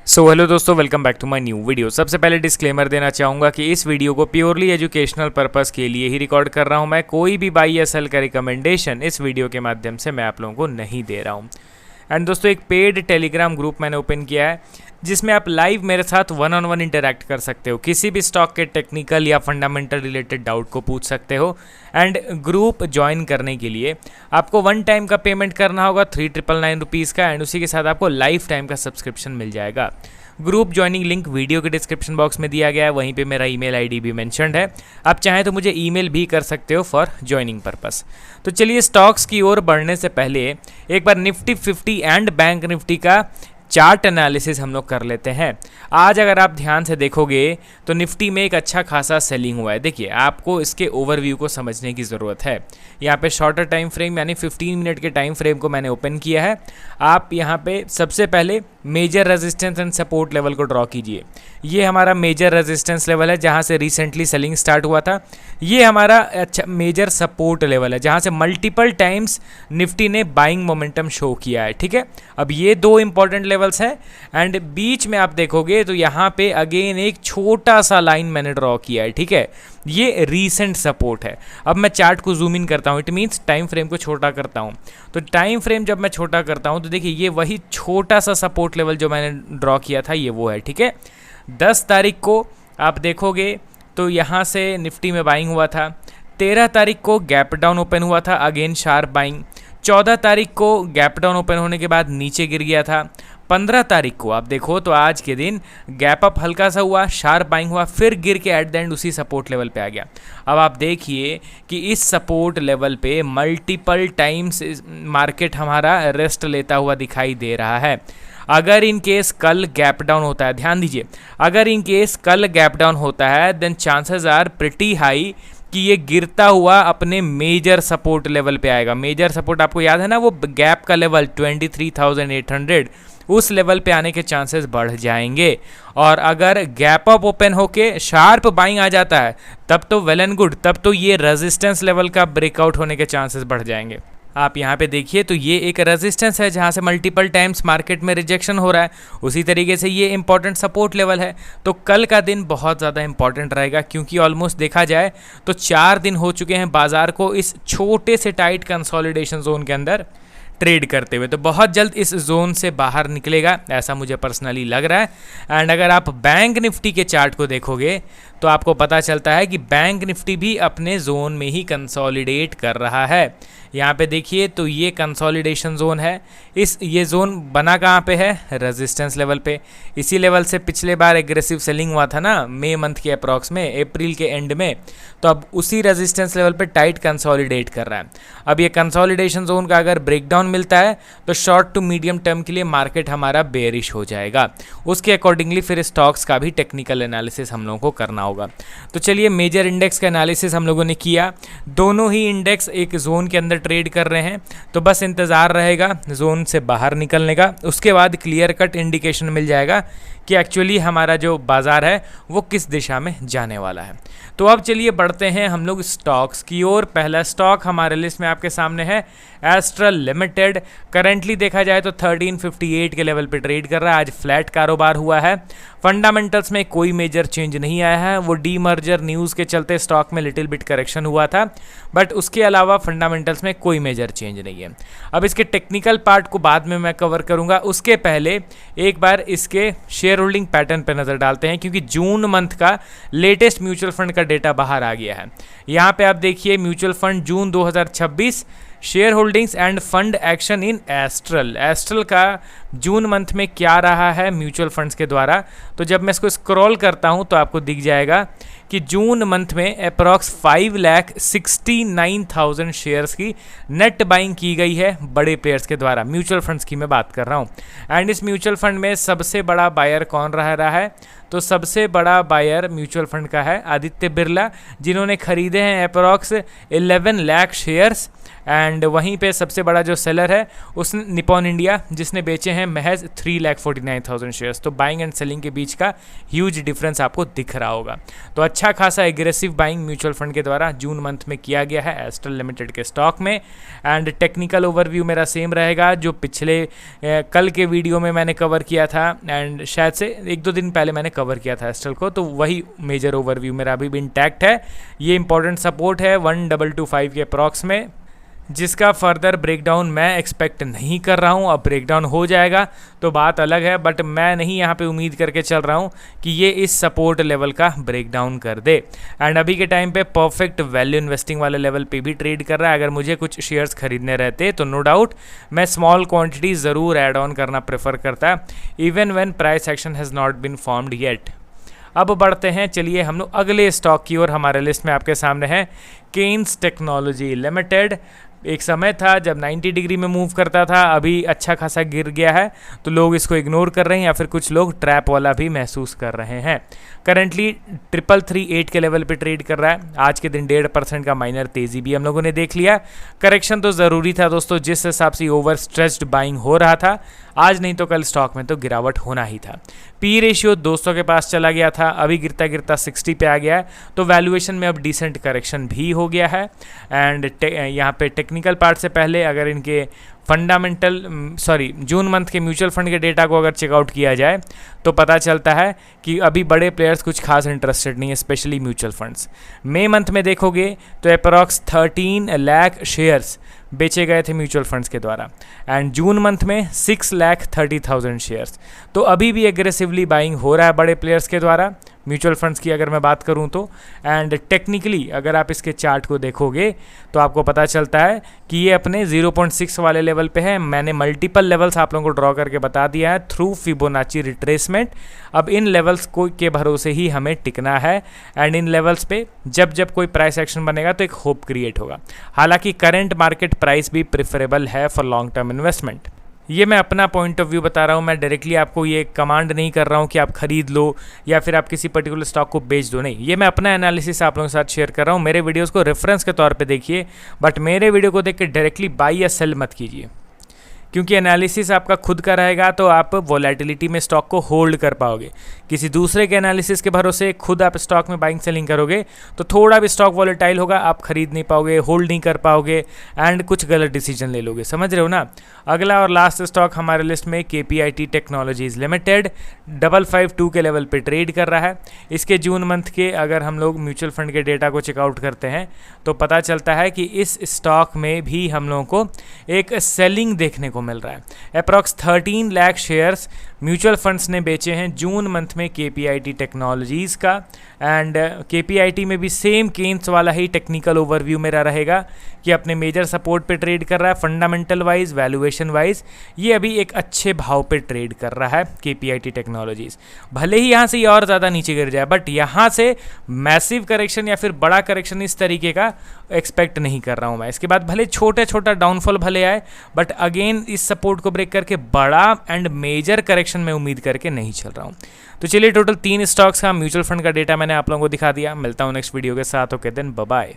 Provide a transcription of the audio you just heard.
Hello दोस्तों, welcome back to my new video. सबसे पहले डिस्क्लेमर देना चाहूँगा कि इस वीडियो को प्योरली एजुकेशनल पर्पस के लिए ही रिकॉर्ड कर रहा हूँ। मैं कोई भी बाई या सेल का रिकमेंडेशन इस वीडियो के माध्यम से मैं आप लोगों को नहीं दे रहा हूँ। एंड दोस्तों, एक पेड टेलीग्राम ग्रुप मैंने ओपन किया है जिसमें आप लाइव मेरे साथ वन ऑन वन इंटरैक्ट कर सकते हो, किसी भी स्टॉक के टेक्निकल या फंडामेंटल रिलेटेड डाउट को पूछ सकते हो। एंड ग्रुप ज्वाइन करने के लिए आपको वन टाइम का पेमेंट करना होगा 3999 रुपीज़ का, एंड उसी के साथ आपको लाइफ टाइम का सब्सक्रिप्शन मिल जाएगा। ग्रुप ज्वाइनिंग लिंक वीडियो के डिस्क्रिप्शन बॉक्स में दिया गया है, वहीं पे मेरा ईमेल आईडी भी मेंशन्ड है। आप चाहें तो मुझे ईमेल भी कर सकते हो फॉर ज्वाइनिंग पर्पस। तो चलिए स्टॉक्स की ओर बढ़ने से पहले एक बार निफ्टी 50 एंड बैंक निफ्टी का चार्ट एनालिसिस हम लोग कर लेते हैं। आज अगर आप ध्यान से देखोगे तो निफ्टी में एक अच्छा खासा सेलिंग हुआ है। देखिए, आपको इसके ओवरव्यू को समझने की ज़रूरत है। यहाँ पे शॉर्टर टाइम फ्रेम यानी 15 मिनट के टाइम फ्रेम को मैंने ओपन किया है। आप यहाँ पे सबसे पहले major resistance and support level को ड्रॉ कीजिए। ये हमारा मेजर रेजिस्टेंस लेवल है जहाँ से रिसेंटली सेलिंग स्टार्ट हुआ था। ये हमारा अच्छा मेजर सपोर्ट लेवल है जहाँ से मल्टीपल टाइम्स निफ्टी ने बाइंग मोमेंटम शो किया है। ठीक है, अब ये दो इंपॉर्टेंट लेवल्स हैं। एंड बीच में आप देखोगे तो यहाँ पे अगेन एक छोटा सा लाइन मैंने ड्रॉ किया है। ठीक है, ये रीसेंट सपोर्ट है। अब मैं चार्ट को जूम इन करता हूँ, इट मीन्स टाइम फ्रेम को छोटा करता हूँ। तो टाइम फ्रेम जब मैं छोटा करता हूँ तो देखिए ये वही छोटा सा सपोर्ट लेवल जो मैंने ड्रॉ किया था, ये वो है। ठीक है, 10 तारीख को आप देखोगे तो यहाँ से निफ्टी में बाइंग हुआ था। 13 तारीख को गैप डाउन ओपन हुआ था, अगेन शार्प बाइंग। 14 तारीख को गैप डाउन ओपन होने के बाद नीचे गिर गया था। 15 तारीख को आप देखो तो आज के दिन गैप अप हल्का सा हुआ, शार्प बाइंग हुआ, फिर गिर के एट द एंड उसी सपोर्ट लेवल पे आ गया। अब आप देखिए कि इस सपोर्ट लेवल पे मल्टीपल टाइम्स मार्केट हमारा रेस्ट लेता हुआ दिखाई दे रहा है। अगर इन केस कल गैप डाउन होता है, ध्यान दीजिए, अगर इन केस कल गैप डाउन होता है then chances are pretty high कि ये गिरता हुआ अपने मेजर सपोर्ट लेवल पे आएगा। मेजर सपोर्ट आपको याद है ना, वो गैप का लेवल 23,800, उस लेवल पे आने के चांसेस बढ़ जाएंगे। और अगर गैप अप ओपन होके शार्प बाइंग आ जाता है तब तो वेल एंड गुड, तब तो ये रेजिस्टेंस लेवल का ब्रेकआउट होने के चांसेस बढ़ जाएंगे। आप यहाँ पे देखिए तो ये एक रेजिस्टेंस है जहाँ से मल्टीपल टाइम्स मार्केट में रिजेक्शन हो रहा है, उसी तरीके से ये इंपॉर्टेंट सपोर्ट लेवल है। तो कल का दिन बहुत ज़्यादा इंपॉर्टेंट रहेगा क्योंकि ऑलमोस्ट देखा जाए तो 4 दिन हो चुके हैं बाजार को इस छोटे से टाइट कंसोलिडेशन जोन के अंदर ट्रेड करते हुए। तो बहुत जल्द इस जोन से बाहर निकलेगा, ऐसा मुझे पर्सनली लग रहा है। एंड अगर आप बैंक निफ्टी के चार्ट को देखोगे तो आपको पता चलता है कि बैंक निफ्टी भी अपने जोन में ही कंसोलिडेट कर रहा है। यहाँ पे देखिए तो ये कंसोलिडेशन जोन है। ये जोन बना कहाँ पे है? रेजिस्टेंस लेवल पे। इसी लेवल से पिछले बार एग्रेसिव सेलिंग हुआ था ना, मई मंथ के अप्रॉक्स में, अप्रैल के एंड में। तो अब उसी रेजिस्टेंस लेवल पे टाइट कंसोलिडेट कर रहा है। अब ये कंसोलिडेशन जोन का अगर ब्रेकडाउन मिलता है तो शॉर्ट टू मीडियम टर्म के लिए मार्केट हमारा बेयरिश हो जाएगा। उसके अकॉर्डिंगली फिर स्टॉक्स का भी टेक्निकल एनालिसिस हम लोगों को करना होगा। तो चलिए, मेजर इंडेक्स का एनालिसिस हम लोगों ने किया। दोनों ही इंडेक्स एक जोन के अंदर ट्रेड कर रहे हैं, तो बस इंतज़ार रहेगा जोन से बाहर निकलने का। उसके बाद क्लियर कट इंडिकेशन मिल जाएगा कि एक्चुअली हमारा जो बाज़ार है वो किस दिशा में जाने वाला है। तो अब चलिए बढ़ते हैं हम लोग स्टॉक्स की ओर। पहला स्टॉक हमारे लिस्ट में आपके सामने है एस्ट्रल लिमिटेड। करेंटली देखा जाए तो 1358 के लेवल पे ट्रेड कर रहा है। आज फ्लैट कारोबार हुआ है। फंडामेंटल्स में कोई मेजर चेंज नहीं आया है। वो डीमर्जर न्यूज़ के चलते स्टॉक में लिटिल बिट करेक्शन हुआ था, बट उसके अलावा फंडामेंटल्स में कोई मेजर चेंज नहीं है। अब इसके टेक्निकल पार्ट को बाद में मैं कवर करूंगा, उसके पहले एक बार इसके शेयर होल्डिंग पैटर्न पर नज़र डालते हैं क्योंकि जून मंथ का लेटेस्ट म्यूचुअल फंड का डेटा बाहर आ गया है। यहाँ पे आप देखिए mutual fund June 2026 share holdings end fund action in astral का जून मंथ में क्या रहा है म्यूचुअल फंड्स के द्वारा। तो जब मैं इसको स्क्रॉल करता हूं तो आपको दिख जाएगा कि जून मंथ में अप्रॉक्स 5,69,000 शेयर्स की नेट बाइंग की गई है बड़े प्लेयर्स के द्वारा। म्यूचुअल फंड्स की मैं बात कर रहा हूं। एंड इस म्यूचुअल फंड में सबसे बड़ा बायर कौन रहा है? तो सबसे बड़ा बायर म्यूचुअल फंड का है आदित्य बिरला, जिन्होंने खरीदे हैं अप्रॉक्स 11 लाख शेयर्स। एंड वहीं पे सबसे बड़ा जो सेलर है उसने निपॉन इंडिया, जिसने बेचे हैं महज 3,49,000 शेयर्स। तो बाइंग एंड सेलिंग के बीच का ह्यूज डिफरेंस आपको दिख रहा होगा। तो अच्छा खासा एग्रेसिव बाइंग म्यूचुअल फंड के द्वारा जून मंथ में किया गया है एस्ट्रल लिमिटेड के स्टॉक में। एंड टेक्निकल ओवरव्यू मेरा सेम रहेगा जो पिछले कल के वीडियो में मैंने कवर किया था, एंड शायद से 1-2 दिन पहले मैंने कवर किया था एस्ट्रल को, तो वही मेजर ओवरव्यू मेरा अभी भी इंटैक्ट है। ये इंपॉर्टेंट सपोर्ट है 1225 के अप्रॉक्स में, जिसका फर्दर ब्रेकडाउन मैं एक्सपेक्ट नहीं कर रहा हूँ। अब ब्रेकडाउन हो जाएगा तो बात अलग है, बट मैं नहीं यहाँ पे उम्मीद करके चल रहा हूँ कि ये इस सपोर्ट लेवल का ब्रेकडाउन कर दे। एंड अभी के टाइम पे परफेक्ट वैल्यू इन्वेस्टिंग वाले लेवल पे भी ट्रेड कर रहा है। अगर मुझे कुछ शेयर्स खरीदने रहते तो नो डाउट मैं स्मॉल क्वान्टिटी ज़रूर ऐड ऑन करना प्रेफर करता, even when price action has not been formed yet. अब बढ़ते हैं, चलिए हम लोग अगले स्टॉक की ओर। हमारे लिस्ट में आपके सामने है केन्स टेक्नोलॉजी लिमिटेड। एक समय था जब 90 डिग्री में मूव करता था, अभी अच्छा खासा गिर गया है, तो लोग इसको इग्नोर कर रहे हैं या फिर कुछ लोग ट्रैप वाला भी महसूस कर रहे हैं। करंटली 3338 के लेवल पे ट्रेड कर रहा है। आज के दिन 1.5% का माइनर तेजी भी हम लोगों ने देख लिया। करेक्शन तो ज़रूरी था दोस्तों, जिस हिसाब से ओवर स्ट्रेस्ड बाइंग हो रहा था, आज नहीं तो कल स्टॉक में तो गिरावट होना ही था। पी रेशियो 200 के पास चला गया था, अभी गिरता गिरता 60 पे आ गया है, तो वैल्यूएशन में अब डिसेंट करेक्शन भी हो गया है। एंड यहाँ पे टेक्निकल पार्ट से पहले अगर इनके जून मंथ के म्यूचुअल फंड के डेटा को अगर चेकआउट किया जाए तो पता चलता है कि अभी बड़े प्लेयर्स कुछ खास इंटरेस्टेड नहीं है, स्पेशली म्यूचुअल फंड्स। मई मंथ में देखोगे तो अप्रॉक्स 13 लाख शेयर्स बेचे गए थे म्यूचुअल फंड्स के द्वारा, एंड जून मंथ में 6,30,000 शेयर्स। तो अभी भी एग्रेसिवली बाइंग हो रहा है बड़े प्लेयर्स के द्वारा म्यूचुअल फंड्स की अगर मैं बात करूं तो। एंड टेक्निकली अगर आप इसके चार्ट को देखोगे तो आपको पता चलता है कि ये अपने 0.6 वाले लेवल पे है। मैंने मल्टीपल लेवल्स आप लोगों को ड्रॉ करके बता दिया है थ्रू फिबोनाची रिट्रेसमेंट। अब इन लेवल्स को के भरोसे ही हमें टिकना है, एंड इन लेवल्स पे जब कोई प्राइस एक्शन बनेगा तो एक होप क्रिएट होगा। हालांकि करंट मार्केट प्राइस भी प्रेफरेबल है फॉर लॉन्ग टर्म इन्वेस्टमेंट। ये मैं अपना पॉइंट ऑफ व्यू बता रहा हूँ, मैं डायरेक्टली आपको ये कमांड नहीं कर रहा हूँ कि आप खरीद लो या फिर आप किसी पर्टिकुलर स्टॉक को बेच दो, नहीं। ये मैं अपना एनालिसिस आप लोगों के साथ शेयर कर रहा हूँ। मेरे वीडियोस को रेफरेंस के तौर पे देखिए, बट मेरे वीडियो को देख के डायरेक्टली बाई या सेल मत कीजिए, क्योंकि एनालिसिस आपका खुद का रहेगा तो आप वोलेटिलिटी में स्टॉक को होल्ड कर पाओगे। किसी दूसरे के एनालिसिस के भरोसे खुद आप स्टॉक में बाइंग सेलिंग करोगे तो थोड़ा भी स्टॉक वॉलेटाइल होगा, आप खरीद नहीं पाओगे, होल्ड नहीं कर पाओगे, एंड कुछ गलत डिसीजन ले लोगे। समझ रहे हो ना। अगला और लास्ट स्टॉक हमारे लिस्ट में KPIT टेक्नोलॉजीज लिमिटेड 552 के लेवल पे ट्रेड कर रहा है। इसके जून मंथ के अगर हम लोग म्यूचुअल फंड के डेटा को चेकआउट करते हैं तो पता चलता है कि इस स्टॉक में भी हम लोगों को एक सेलिंग देखने को मिल रहा है। Approx 13 lakh shares mutual funds ने बेचे हैं जून मंथ में KPIT टेक्नोलॉजीज़ का। एंड KPIT में भी सेम केन्स वाला ही टेक्निकल ओवरव्यू मेरा रहेगा कि अपने मेजर सपोर्ट पे ट्रेड कर रहा है। फंडामेंटल वाइज, वैल्यूएशन वाइज ये अभी एक अच्छे भाव पे ट्रेड कर रहा है KPIT टेक्नोलॉजीज़। भले ही यहाँ से ये और ज़्यादा नीचे गिर जाए, बट यहाँ से मैसिव करेक्शन या फिर बड़ा करेक्शन इस तरीके का एक्सपेक्ट नहीं कर रहा हूँ मैं। इसके बाद भले छोटा डाउनफॉल भले आए, बट अगेन इस सपोर्ट को ब्रेक करके बड़ा एंड मेजर करेक्शन में उम्मीद करके नहीं चल रहा हूँ। तो चलिए टोटल 3 स्टॉक्स का म्यूचुअल फंड का डेटा मैंने आप लोगों को दिखा दिया। मिलता हूँ नेक्स्ट वीडियो के साथ। Okay then, bye bye.